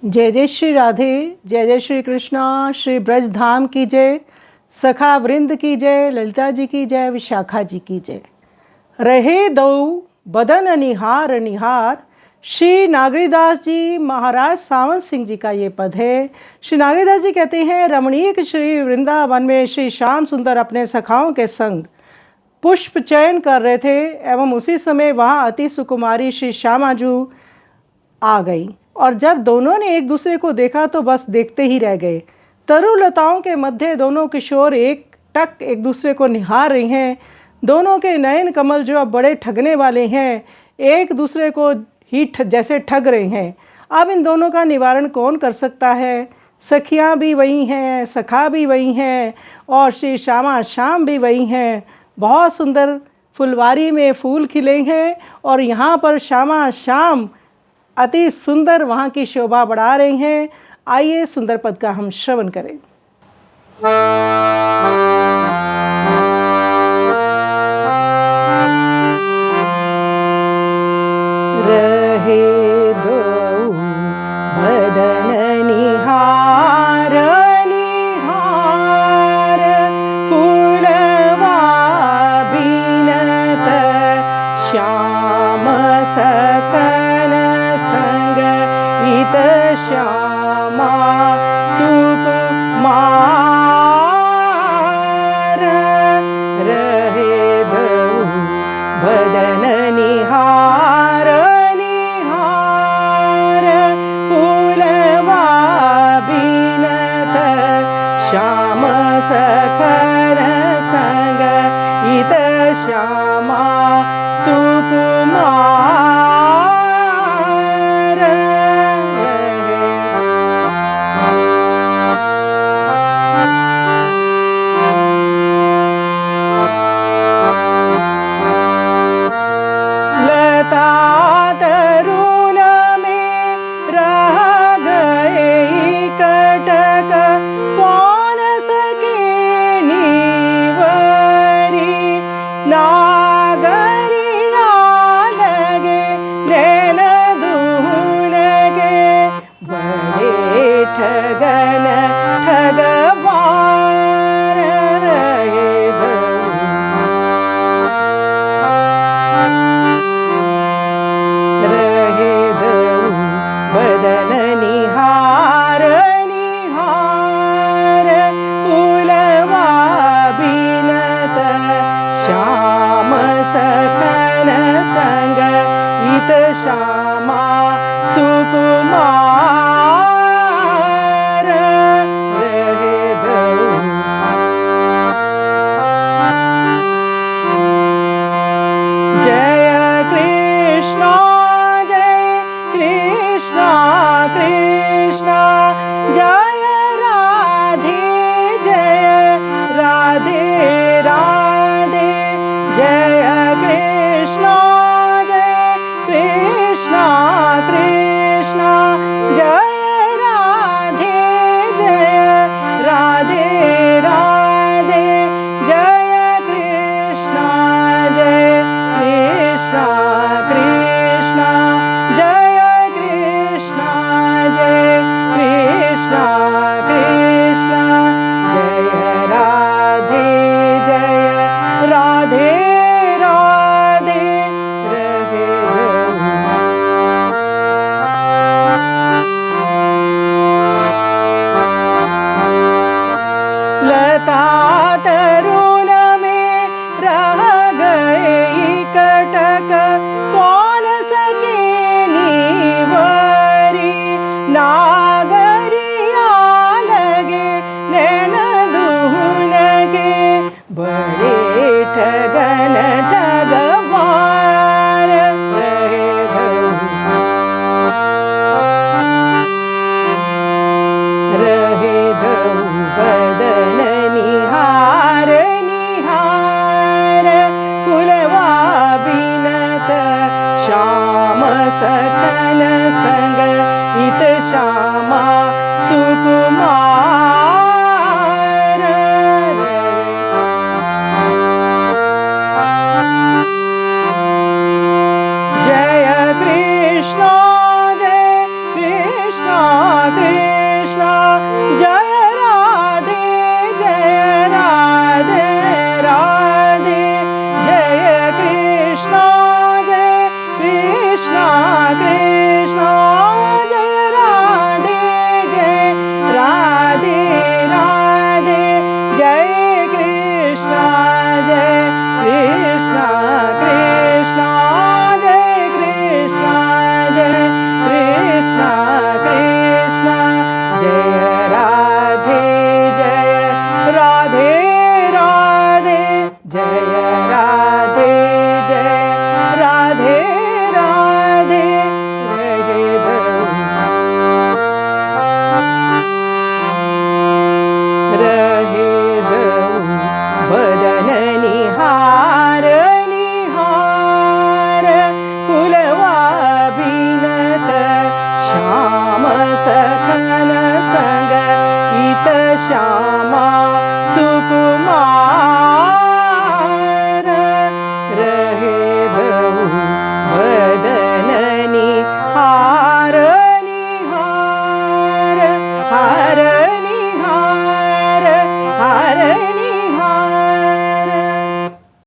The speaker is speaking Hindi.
जय जय श्री राधे, जय जय श्री कृष्णा। श्री ब्रज धाम की जय, सखा वृंद की जय, ललिता जी की जय, विशाखा जी की जय। रहे दो बदन निहार निहार। श्री नागरीदास जी महाराज सावंत सिंह जी का ये पद है। श्री नागरीदास जी कहते हैं, रमणीक श्री वृंदावन में श्री श्याम सुंदर अपने सखाओं के संग पुष्प चयन कर रहे थे एवं उसी समय वहाँ अति सुकुमारी श्री श्यामाजू आ गई और जब दोनों ने एक दूसरे को देखा तो बस देखते ही रह गए। तरुलताओं के मध्य दोनों किशोर एक टक एक दूसरे को निहार रही हैं। दोनों के नयन कमल जो अब बड़े ठगने वाले हैं, एक दूसरे को ही जैसे ठग रहे हैं। अब इन दोनों का निवारण कौन कर सकता है? सखियाँ भी वही हैं, सखा भी वही हैं और श्री श्यामा श्याम भी वही हैं। बहुत सुंदर फुलवारी में फूल खिले हैं और यहाँ पर श्यामा श्याम अति सुंदर वहाँ की शोभा बढ़ा रही हैं। आइए सुंदर पद का हम श्रवण करें। रहे दो बदन निहार निहार, फूलवा बीनत श्याम सखन संग इत श्यामा सुकुमार। रहे दो बदन निहार निहार, फूलवा बीनत श्याम सखन संग इत श्यामा सुकुमार। लता तरुण में रह गए कटक, कौन सके नीवरी। नागरिया लगे नैन दून के, बड़े ठगन ठगवार। रहे दो बदन निहार निहार, फूलवा बीनत श्याम सखन संग इत श्यामा सुकुमार। रहे दो जय कृष्णा कृष्णा कृष्णा, जय राधे जय राधे राधे। जय कृष्णा कृष्णा कृष्णा, जय राधे जय राधे राधे। जय कृष्णा कृष्णा कृष्णा, जय कृष्णा कृष्णा कृष्णा, जय राधे राधे राधे। रहे लता तरुण में रह गए कटक, कौन सके नीवरी। नागरिया लगे नैन दून के, बड़े ठगन ठगवार। रहे दो बदन निहार निहार, फूलवा बीनत श्याम सखन संग इत श्यामा सुकुमार। जय कृष्णा कृष्ण जय राधे जय राधे राधे जय कृष्ण कृष्ण कृष्ण जय राधे राधे राधे जय कृष्ण कृष्ण कृष्ण जय कृष्ण कृष्ण कृष्ण जय राधे राधे राधे जय राधे राधे राधे रहे दऊ बदन निहार निहार फुलवा बिनत श्याम सखन संग इत श्यामा